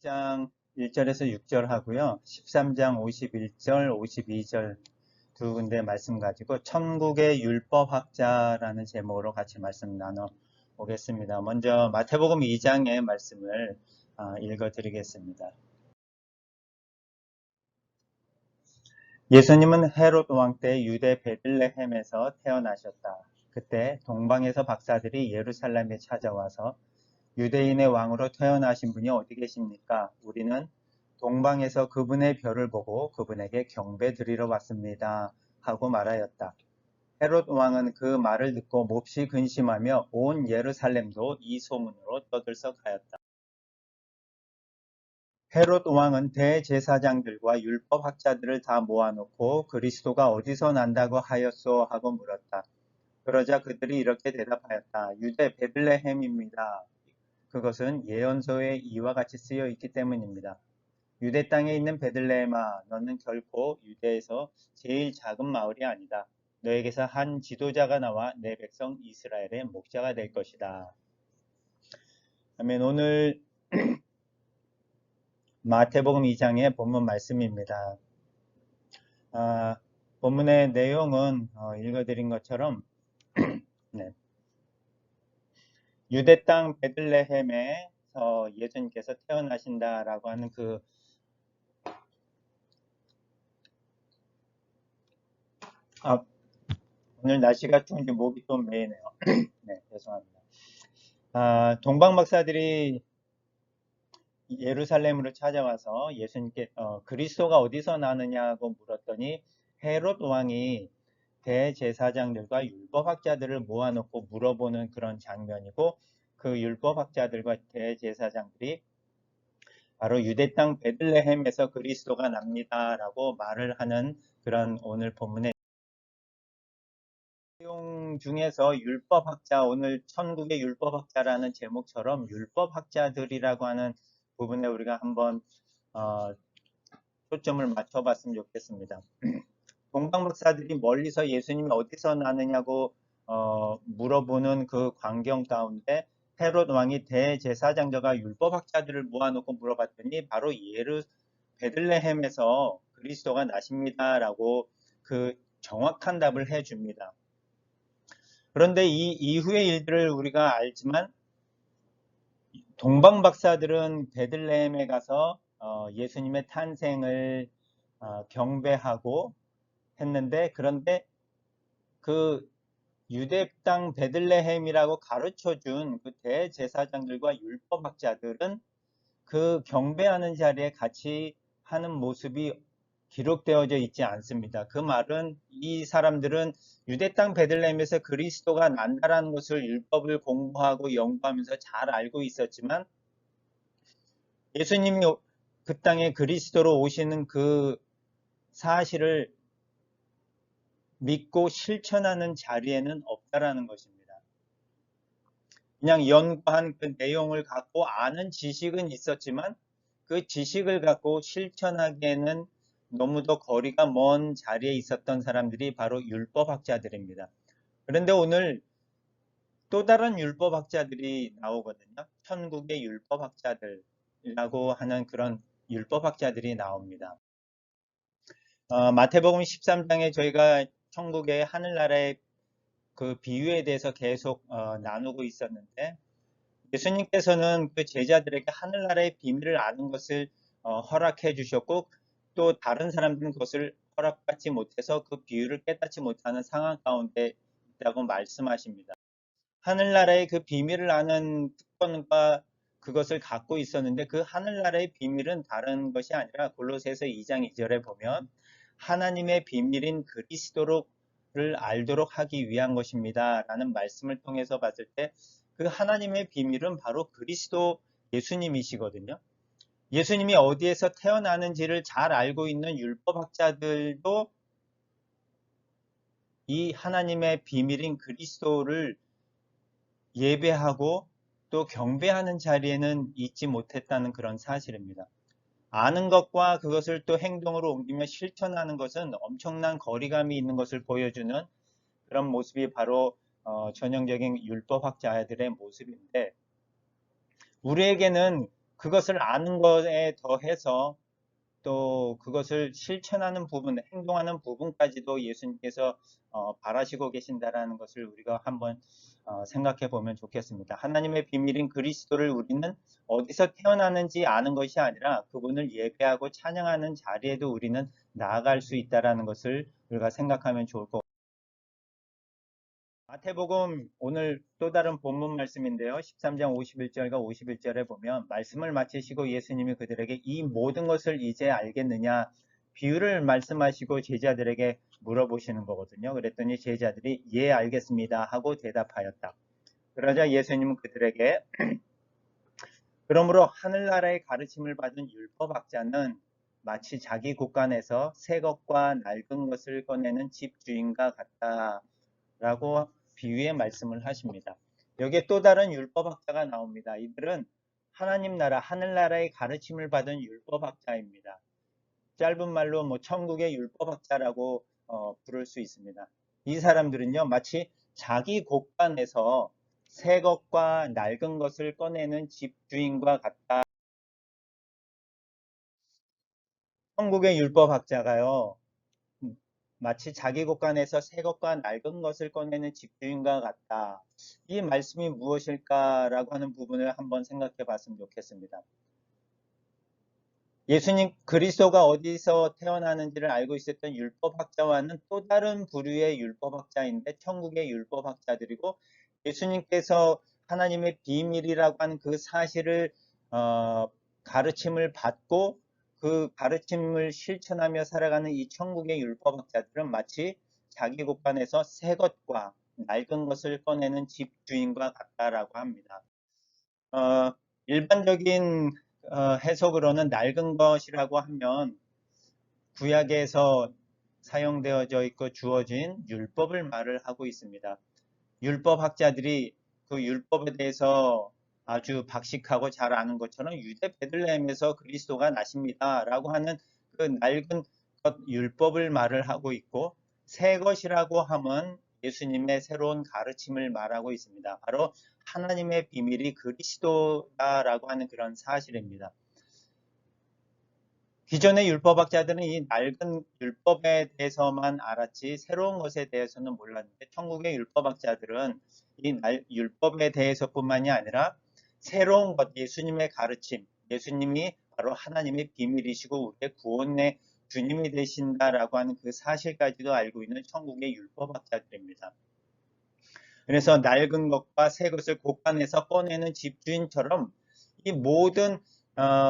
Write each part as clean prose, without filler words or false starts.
장 1절에서 6절 하고요. 13장 51절, 52절 두 군데 말씀 가지고 천국의 율법학자라는 제목으로 같이 말씀 나눠 보겠습니다. 먼저 마태복음 2장의 말씀을 읽어 드리겠습니다. 예수님은 헤롯 왕 때 유대 베들레헴에서 태어나셨다. 그때 동방에서 박사들이 예루살렘에 찾아와서 유대인의 왕으로 태어나신 분이 어디 계십니까? 우리는 동방에서 그분의 별을 보고 그분에게 경배 드리러 왔습니다. 하고 말하였다. 헤롯 왕은 그 말을 듣고 몹시 근심하며 온 예루살렘도 이 소문으로 떠들썩하였다. 헤롯 왕은 대제사장들과 율법학자들을 다 모아놓고 그리스도가 어디서 난다고 하였소? 하고 물었다. 그러자 그들이 이렇게 대답하였다. 유대 베들레헴입니다. 그것은 예언서에 이와 같이 쓰여 있기 때문입니다. 유대 땅에 있는 베들레헴아, 너는 결코 유대에서 제일 작은 마을이 아니다. 너에게서 한 지도자가 나와 내 백성 이스라엘의 목자가 될 것이다. 아멘. 오늘 마태복음 2장의 본문 말씀입니다. 본문의 내용은 읽어드린 것처럼 네. 유대 땅 베들레헴에서 예수님께서 태어나신다라고 하는 오늘 날씨가 추운지 목이 좀 메이네요. 네, 죄송합니다. 동방 박사들이 예루살렘으로 찾아와서 예수님께 그리스도가 어디서 나느냐고 물었더니 헤롯 왕이 대제사장들과 율법학자들을 모아놓고 물어보는 그런 장면이고, 그 율법학자들과 대제사장들이 바로 유대 땅 베들레헴에서 그리스도가 납니다라고 말을 하는 그런 오늘 본문의 내용 중에서 율법학자, 오늘 천국의 율법학자라는 제목처럼 율법학자들이라고 하는 부분에 우리가 한번 초점을 맞춰봤으면 좋겠습니다. 동방 박사들이 멀리서 예수님이 어디서 나느냐고 물어보는 그 광경 가운데 헤롯 왕이 대제사장들과 율법학자들을 모아놓고 물어봤더니 바로 베들레헴에서 그리스도가 나십니다라고 그 정확한 답을 해줍니다. 그런데 이 이후의 일들을 우리가 알지만 동방 박사들은 베들레헴에 가서 예수님의 탄생을 경배하고 했는데, 그런데 그 유대 땅 베들레헴이라고 가르쳐준 그 대제사장들과 율법학자들은 그 경배하는 자리에 같이 하는 모습이 기록되어져 있지 않습니다. 그 말은 이 사람들은 유대 땅 베들레헴에서 그리스도가 난다라는 것을 율법을 공부하고 연구하면서 잘 알고 있었지만, 예수님이 그 땅에 그리스도로 오시는 그 사실을 믿고 실천하는 자리에는 없다라는 것입니다. 그냥 연구한 그 내용을 갖고 아는 지식은 있었지만 그 지식을 갖고 실천하기에는 너무도 거리가 먼 자리에 있었던 사람들이 바로 율법학자들입니다. 그런데 오늘 또 다른 율법학자들이 나오거든요. 천국의 율법학자들이라고 하는 그런 율법학자들이 나옵니다. 마태복음 13장에 저희가 천국의 하늘나라의 그 비유에 대해서 계속 나누고 있었는데, 예수님께서는 그 제자들에게 하늘나라의 비밀을 아는 것을 허락해 주셨고, 또 다른 사람들은 그것을 허락받지 못해서 그 비유를 깨닫지 못하는 상황 가운데 있다고 말씀하십니다. 하늘나라의 그 비밀을 아는 특권과 그것을 갖고 있었는데, 그 하늘나라의 비밀은 다른 것이 아니라 골로새서 2장 2절에 보면 하나님의 비밀인 그리스도를 알도록 하기 위한 것입니다 라는 말씀을 통해서 봤을 때, 그 하나님의 비밀은 바로 그리스도 예수님이시거든요. 예수님이 어디에서 태어나는지를 잘 알고 있는 율법학자들도 이 하나님의 비밀인 그리스도를 예배하고 또 경배하는 자리에는 있지 못했다는 그런 사실입니다. 아는 것과 그것을 또 행동으로 옮기며 실천하는 것은 엄청난 거리감이 있는 것을 보여주는 그런 모습이 바로 전형적인 율법학자들의 모습인데, 우리에게는 그것을 아는 것에 더해서 또 그것을 실천하는 부분, 행동하는 부분까지도 예수님께서 바라시고 계신다라는 것을 우리가 한번 생각해 보면 좋겠습니다. 하나님의 비밀인 그리스도를 우리는 어디서 태어나는지 아는 것이 아니라 그분을 예배하고 찬양하는 자리에도 우리는 나아갈 수 있다라는 것을 우리가 생각하면 좋을 것 같습니다. 마태복음 오늘 또 다른 본문 말씀인데요. 13장 51절과 51절에 보면 말씀을 마치시고 예수님이 그들에게 이 모든 것을 이제 알겠느냐 비유를 말씀하시고 제자들에게 물어보시는 거거든요. 그랬더니 제자들이 예 알겠습니다 하고 대답하였다. 그러자 예수님은 그들에게 그러므로 하늘나라의 가르침을 받은 율법학자는 마치 자기 곳간에서 새 것과 낡은 것을 꺼내는 집주인과 같다라고 비유의 말씀을 하십니다. 여기에 또 다른 율법학자가 나옵니다. 이들은 하나님 나라, 하늘나라의 가르침을 받은 율법학자입니다. 짧은 말로 천국의 율법학자라고 부를 수 있습니다. 이 사람들은요, 마치 자기 곳간에서 새 것과 낡은 것을 꺼내는 집주인과 같다. 천국의 율법학자가요, 마치 자기 곳간에서 새 것과 낡은 것을 꺼내는 집주인과 같다. 이 말씀이 무엇일까라고 하는 부분을 한번 생각해 봤으면 좋겠습니다. 예수님 그리스도가 어디서 태어나는지를 알고 있었던 율법학자와는 또 다른 부류의 율법학자인데 천국의 율법학자들이고 예수님께서 하나님의 비밀이라고 하는 그 사실을 가르침을 받고 그 가르침을 실천하며 살아가는 이 천국의 율법학자들은 마치 자기 곳간에서 새 것과 낡은 것을 꺼내는 집주인과 같다라고 합니다. 일반적인 해석으로는 낡은 것이라고 하면 구약에서 사용되어져 있고 주어진 율법을 말을 하고 있습니다. 율법학자들이 그 율법에 대해서 아주 박식하고 잘 아는 것처럼 유대 베들레헴에서 그리스도가 나십니다 라고 하는 그 낡은 것 율법을 말을 하고 있고 새 것이라고 하면 예수님의 새로운 가르침을 말하고 있습니다. 바로 하나님의 비밀이 그리스도다라고 하는 그런 사실입니다. 기존의 율법학자들은 이 낡은 율법에 대해서만 알았지 새로운 것에 대해서는 몰랐는데 천국의 율법학자들은 이 율법에 대해서뿐만이 아니라 새로운 것, 예수님의 가르침, 예수님이 바로 하나님의 비밀이시고 우리의 구원의 주님이 되신다라고 하는 그 사실까지도 알고 있는 천국의 율법학자들입니다. 그래서 낡은 것과 새 것을 곳간에서 꺼내는 집주인처럼 이 모든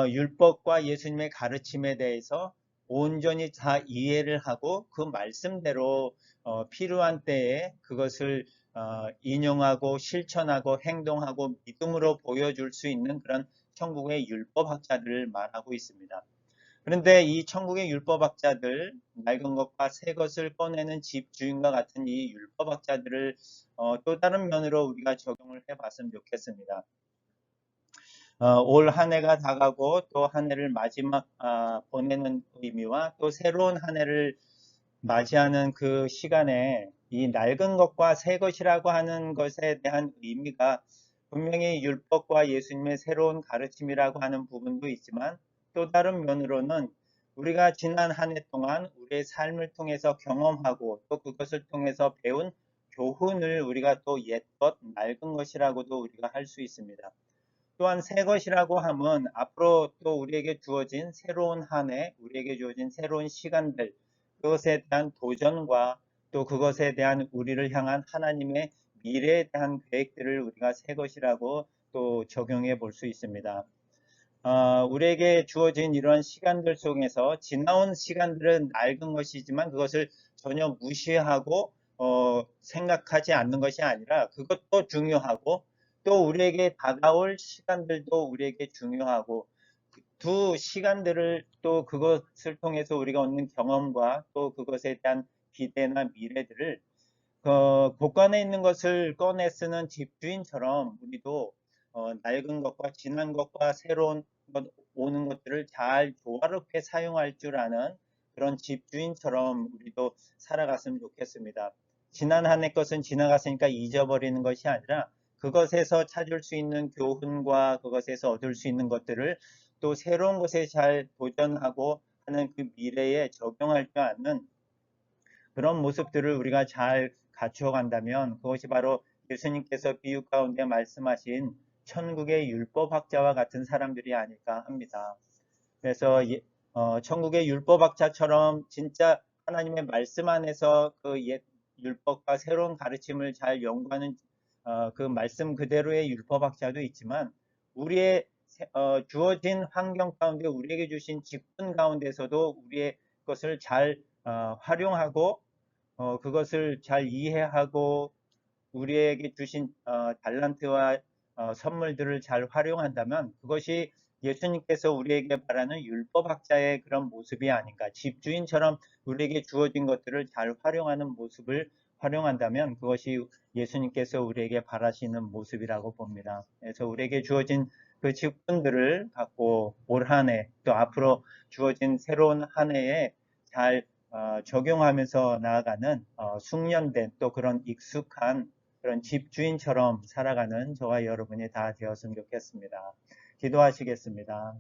율법과 예수님의 가르침에 대해서 온전히 다 이해를 하고 그 말씀대로 필요한 때에 그것을 인용하고 실천하고 행동하고 믿음으로 보여줄 수 있는 그런 천국의 율법학자들을 말하고 있습니다. 그런데 이 천국의 율법학자들, 낡은 것과 새 것을 꺼내는 집주인과 같은 이 율법학자들을 또 다른 면으로 우리가 적용을 해봤으면 좋겠습니다. 올 한 해가 다가고 또 한 해를 마지막 보내는 의미와 또 새로운 한 해를 맞이하는 그 시간에 이 낡은 것과 새 것이라고 하는 것에 대한 의미가 분명히 율법과 예수님의 새로운 가르침이라고 하는 부분도 있지만 또 다른 면으로는 우리가 지난 한 해 동안 우리의 삶을 통해서 경험하고 또 그것을 통해서 배운 교훈을 우리가 또 옛것, 낡은 것이라고도 우리가 할 수 있습니다. 또한 새 것이라고 하면 앞으로 또 우리에게 주어진 새로운 한 해, 우리에게 주어진 새로운 시간들, 그것에 대한 도전과 또 그것에 대한 우리를 향한 하나님의 미래에 대한 계획들을 우리가 새 것이라고 또 적용해 볼 수 있습니다. 우리에게 주어진 이러한 시간들 속에서 지나온 시간들은 낡은 것이지만 그것을 전혀 무시하고 생각하지 않는 것이 아니라 그것도 중요하고 또 우리에게 다가올 시간들도 우리에게 중요하고 두 시간들을 또 그것을 통해서 우리가 얻는 경험과 또 그것에 대한 기대나 미래들을 곳간에 있는 것을 꺼내 쓰는 집주인처럼 우리도 낡은 것과 지난 것과 새로운 것, 오는 것들을 잘 조화롭게 사용할 줄 아는 그런 집주인처럼 우리도 살아갔으면 좋겠습니다. 지난 한 해 것은 지나갔으니까 잊어버리는 것이 아니라 그것에서 찾을 수 있는 교훈과 그것에서 얻을 수 있는 것들을 또 새로운 것에 잘 도전하고 하는 그 미래에 적용할 줄 아는 그런 모습들을 우리가 잘 갖추어 간다면 그것이 바로 예수님께서 비유 가운데 말씀하신 천국의 율법학자와 같은 사람들이 아닐까 합니다. 그래서 천국의 율법학자처럼 진짜 하나님의 말씀 안에서 그 옛 율법과 새로운 가르침을 잘 연구하는 그 말씀 그대로의 율법학자도 있지만 우리의 주어진 환경 가운데 우리에게 주신 직분 가운데서도 우리의 것을 잘 활용하고 그것을 잘 이해하고 우리에게 주신 달란트와 선물들을 잘 활용한다면 그것이 예수님께서 우리에게 바라는 율법학자의 그런 모습이 아닌가. 집주인처럼 우리에게 주어진 것들을 잘 활용하는 모습을 활용한다면 그것이 예수님께서 우리에게 바라시는 모습이라고 봅니다. 그래서 우리에게 주어진 그 직분들을 갖고 올 한 해 또 앞으로 주어진 새로운 한 해에 잘 적용하면서 나아가는 숙련된 또 그런 익숙한 그런 집주인처럼 살아가는 저와 여러분이 다 되었으면 좋겠습니다. 기도하시겠습니다.